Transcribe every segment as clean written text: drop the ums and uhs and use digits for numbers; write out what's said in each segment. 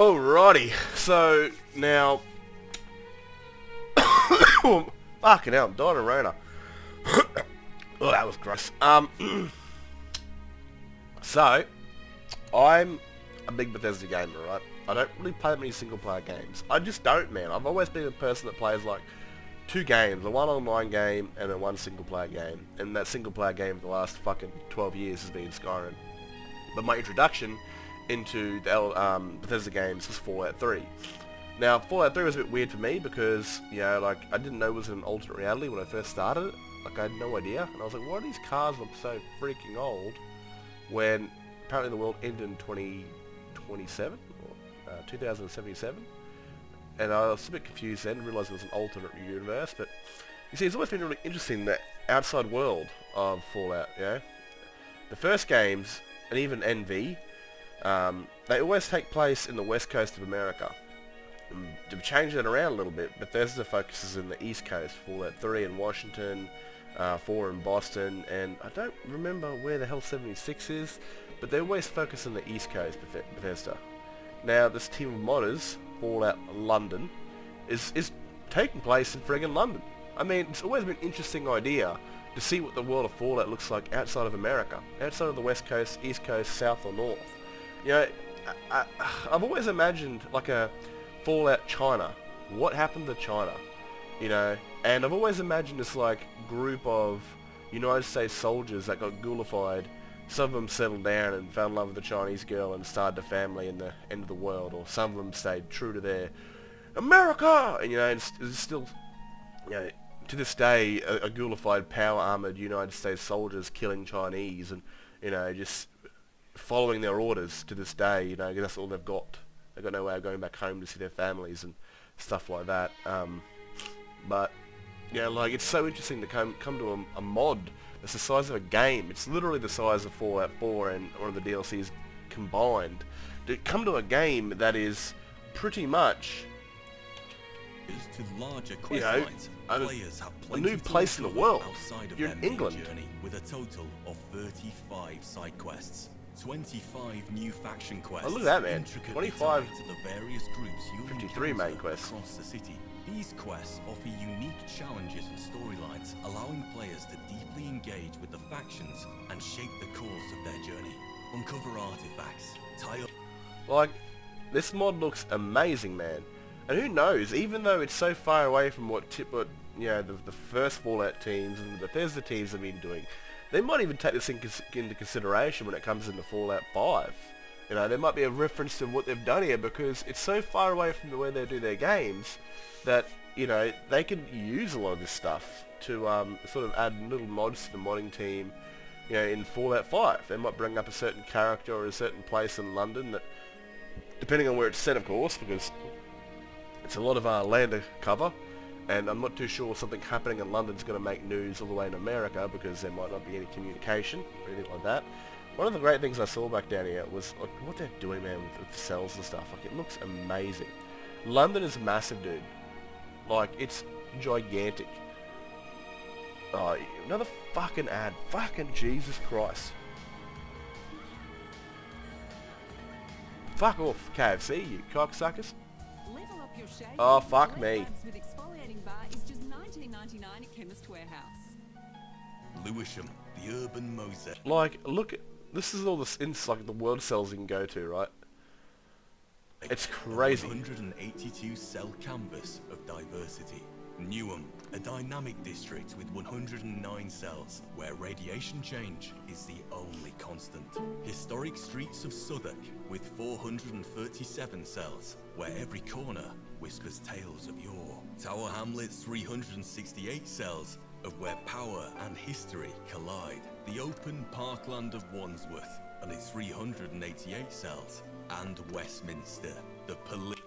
Alrighty, so now, fucking hell, I'm dying of Rona. Oh, that was gross. So, I'm a big Bethesda gamer, right? I don't really play many single-player games. I just don't, man. I've always been a person that plays like two games, a one online game and a one single-player game. And that single-player game for the last fucking 12 years has been Skyrim. But my introduction into the Bethesda games was Fallout 3. Now, Fallout 3 was a bit weird for me because, you know, like, I didn't know it was an alternate reality when I first started it. Like, I had no idea. And I was like, why do these cars look so freaking old when apparently the world ended in 2027 or 2077? And I was a bit confused then, realised it was an alternate universe. But, you see, it's always been really interesting, the outside world of Fallout, you know? The first games, and even NV, they always take place in the west coast of America. To change that around a little bit, Bethesda focuses in the east coast, Fallout 3 in Washington, 4 in Boston, and I don't remember where the hell 76 is, but they always focus on the east coast, Bethesda. Now, this team of modders, Fallout London, is taking place in friggin' London. I mean, it's always been an interesting idea to see what the world of Fallout looks like outside of America, outside of the west coast, east coast, south or north. You know, I've always imagined like a Fallout China. What happened to China? You know, and I've always imagined this like group of United States soldiers that got ghoulified. Some of them settled down and fell in love with a Chinese girl and started a family in the end of the world, or some of them stayed true to their America. And you know, it's still, you know, to this day, a ghoulified power-armored United States soldiers killing Chinese and, you know, just following their orders to this day, you know, because that's all they've got. They've got no way of going back home to see their families and stuff like that. But, yeah, like, it's so interesting to come to a mod that's the size of a game. It's literally the size of Fallout 4 and one of the DLCs combined. To come to a game that is pretty much, to larger you know, players have a new place in the world. Outside of You're their in main England. journey, with a total of 35 side quests, 25 new faction quests. Oh, look at that, man. intricately 25, tied to the various groups you'll 53 encounter main quests. across the city. These quests offer unique challenges and storylines, allowing players to deeply engage with the factions and shape the course of their journey. Uncover artifacts, tie up. Like, this mod looks amazing, man. And who knows, even though it's so far away from what you know, the first Fallout teams and the Bethesda teams have been doing, they might even take this into consideration when it comes into Fallout 5. You know, there might be a reference to what they've done here because it's so far away from the way they do their games that, you know, they can use a lot of this stuff to sort of add little mods to the modding team. You know, in Fallout 5, they might bring up a certain character or a certain place in London that, depending on where it's set, of course, because it's a lot of land to cover, and I'm not too sure something happening in London's going to make news all the way in America because there might not be any communication or anything like that. One of the great things I saw back down here was like, what they're doing, man, with cells and stuff. Like, it looks amazing. London is massive, dude. Like, it's gigantic. Oh, another fucking ad. Fucking Jesus Christ. Fuck off, KFC, you cocksuckers. Oh, fuck me. With exfoliating bar is just $19.99 at Chemist Warehouse. Lewisham, the urban mosaic. Like, look, this is all this, it's like the world cells you can go to, right? It's crazy. 182 cell canvas of diversity. Newham, a dynamic district with 109 cells, where radiation change is the only constant. Historic streets of Southwark, with 437 cells, where every corner whispers tales of yore. Tower Hamlets, 368 cells, of where power and history collide. The open parkland of Wandsworth, and its 388 cells. And Westminster, the police.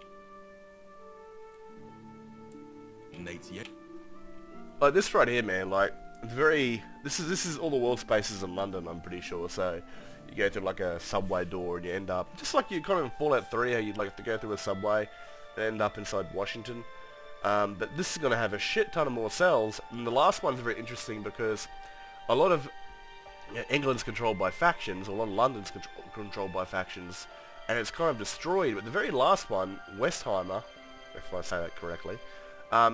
88. Like this right here, man, like this is all the world spaces in London, I'm pretty sure. So you go through like a subway door and you end up just like you kind of in Fallout 3, how you'd like to go through a subway and end up inside Washington. But this is going to have a shit ton of more cells, and the last one's very interesting because a lot of England's controlled by factions, a lot of London's controlled by factions, and it's kind of destroyed. But the very last one, Westheimer, if I say that correctly,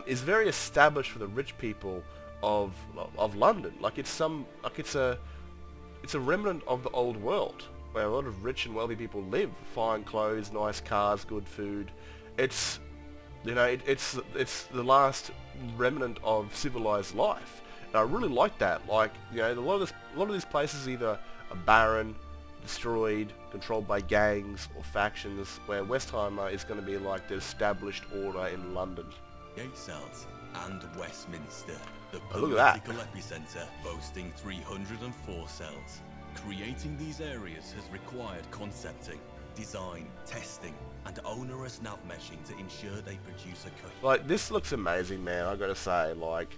is very established for the rich people of London. Like it's a remnant of the old world where a lot of rich and wealthy people live. Fine clothes, nice cars, good food. It's it's the last remnant of civilized life, and I really like that. Like a lot of these places either are barren, destroyed, controlled by gangs or factions, where Westheimer is going to be like the established order in London. Gate cells and Westminster, the Oh, look at that. political epicentre, boasting 304 cells. Creating these areas has required concepting, design, testing, and onerous nav meshing to ensure they produce a coherent... Like, this looks amazing, man, I gotta say, like...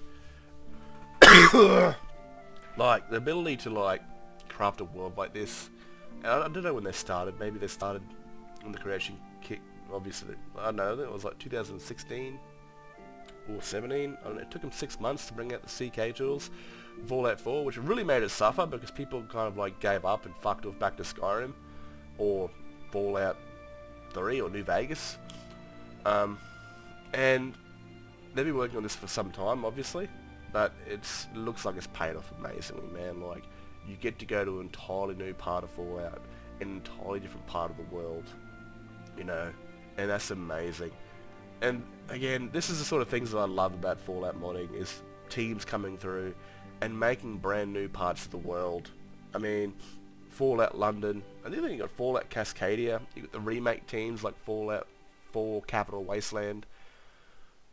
like, the ability to, like, craft a world like this, and I don't know when they started, maybe they started when the creation kick, obviously, I don't know, I think it was like 2016, or 17, I don't know, it took them 6 months to bring out the CK tools, Fallout 4, which really made it suffer, because people kind of, like, gave up and fucked off back to Skyrim, or Fallout 3, or New Vegas, and they've been working on this for some time, obviously, but it looks like it's paid off amazingly, man. Like, you get to go to an entirely new part of Fallout, an entirely different part of the world, and that's amazing. And again, this is the sort of things that I love about Fallout modding, is teams coming through and making brand new parts of the world. I mean, Fallout London, and then you got Fallout Cascadia, you got the remake teams like Fallout 4 Capital Wasteland,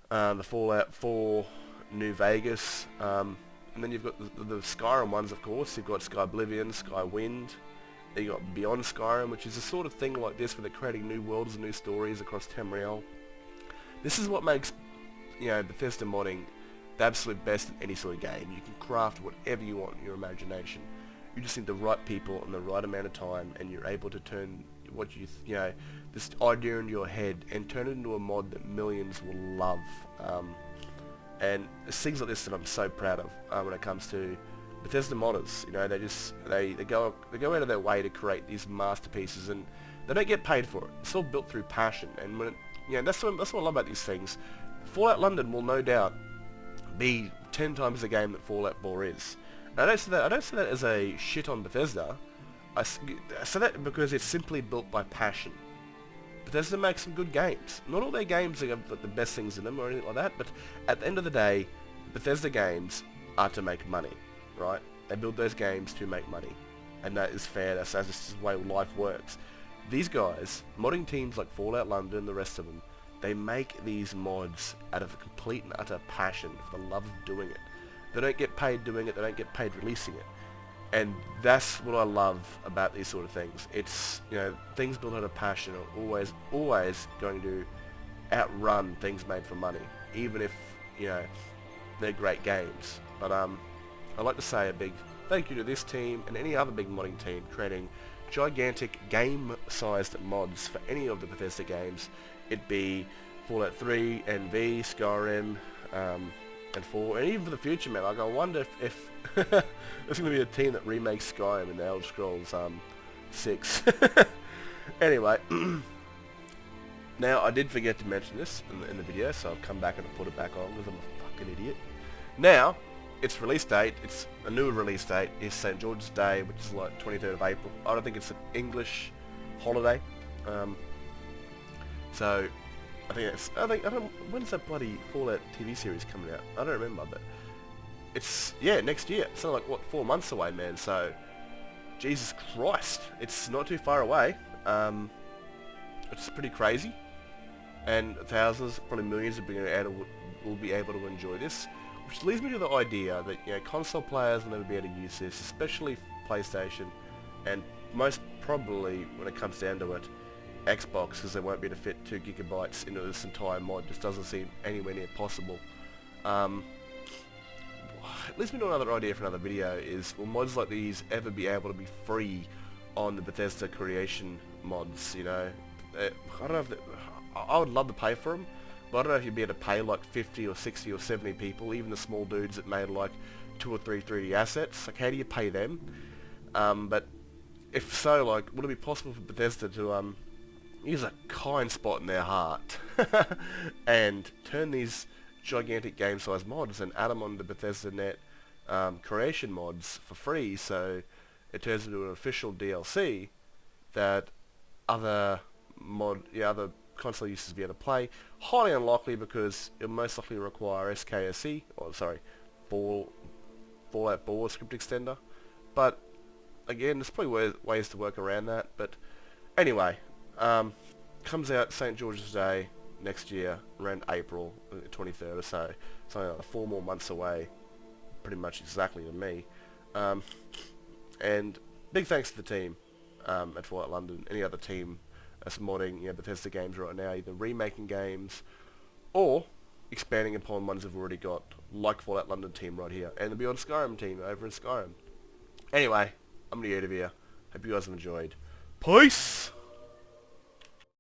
the Fallout 4 New Vegas, and then you've got the Skyrim ones, of course. You've got Sky Oblivion, Sky Wind, you got Beyond Skyrim, which is a sort of thing like this where they're creating new worlds and new stories across Tamriel. This is what makes, Bethesda modding the absolute best in any sort of game. You can craft whatever you want in your imagination. You just need the right people and the right amount of time, and you're able to turn what this idea into your head and turn it into a mod that millions will love. And it's things like this that I'm so proud of when it comes to Bethesda modders. They go out of their way to create these masterpieces, and they don't get paid for it. It's all built through passion, and when that's what I love about these things. Fallout London will no doubt be 10 times the game that Fallout 4 is. And I don't say that as a shit on Bethesda. I say that because it's simply built by passion. Bethesda makes some good games. Not all their games have the best things in them or anything like that, but at the end of the day, Bethesda games are to make money, right? They build those games to make money, and that is fair. That's just the way life works. These guys, modding teams like Fallout London and the rest of them, they make these mods out of a complete and utter passion, for the love of doing it. They don't get paid doing it, they don't get paid releasing it. And that's what I love about these sort of things. It's, things built out of passion are always going to outrun things made for money, even if, they're great games. But I'd like to say a big thank you to this team and any other big modding team creating gigantic game-sized mods for any of the Bethesda games. It be Fallout 3, NV, Skyrim, and 4, and even for the future, man. Like, I wonder if there's going to be a team that remakes Skyrim in the Elder Scrolls 6. Anyway, now I did forget to mention this in the video, so I've come back and put it back on because I'm a fucking idiot. Now, its release date, it's a newer release date, is St. George's Day, which is like 23rd of April. I don't think it's an English holiday. So I don't, when's that bloody Fallout TV series coming out? I don't remember, but it's, next year. It's not like, 4 months away, man, so Jesus Christ, it's not too far away. It's pretty crazy, and thousands, probably millions will be able to enjoy this, which leads me to the idea that, console players will never be able to use this, especially PlayStation, and most probably, when it comes down to it, Xbox, because they won't be able to fit 2 gigabytes into this entire mod. Just doesn't seem anywhere near possible. It leads me to another idea for another video, is will mods like these ever be able to be free on the Bethesda creation mods, I don't know if I would love to pay for them, but I don't know if you'd be able to pay like 50 or 60 or 70 people, even the small dudes that made like 2 or 3 3D assets. Like, how do you pay them? But if so, like, would it be possible for Bethesda to use a kind spot in their heart and turn these gigantic game-sized mods and add them on the Bethesda.net creation mods for free, so it turns into an official DLC that other other console users will be able to play. Highly unlikely because it'll most likely require SKSE, or sorry, Fallout 4 script extender. But again, there's probably ways to work around that. But anyway, comes out St. George's Day next year, around April 23rd or so. It's only like 4 more months away, pretty much exactly to me. And big thanks to the team at Fallout London, any other team that's modding Bethesda games right now, either remaking games or expanding upon ones they've already got, like Fallout London team right here, and the Beyond Skyrim team over in Skyrim. Anyway, I'm Neodivere. Hope you guys have enjoyed. Peace!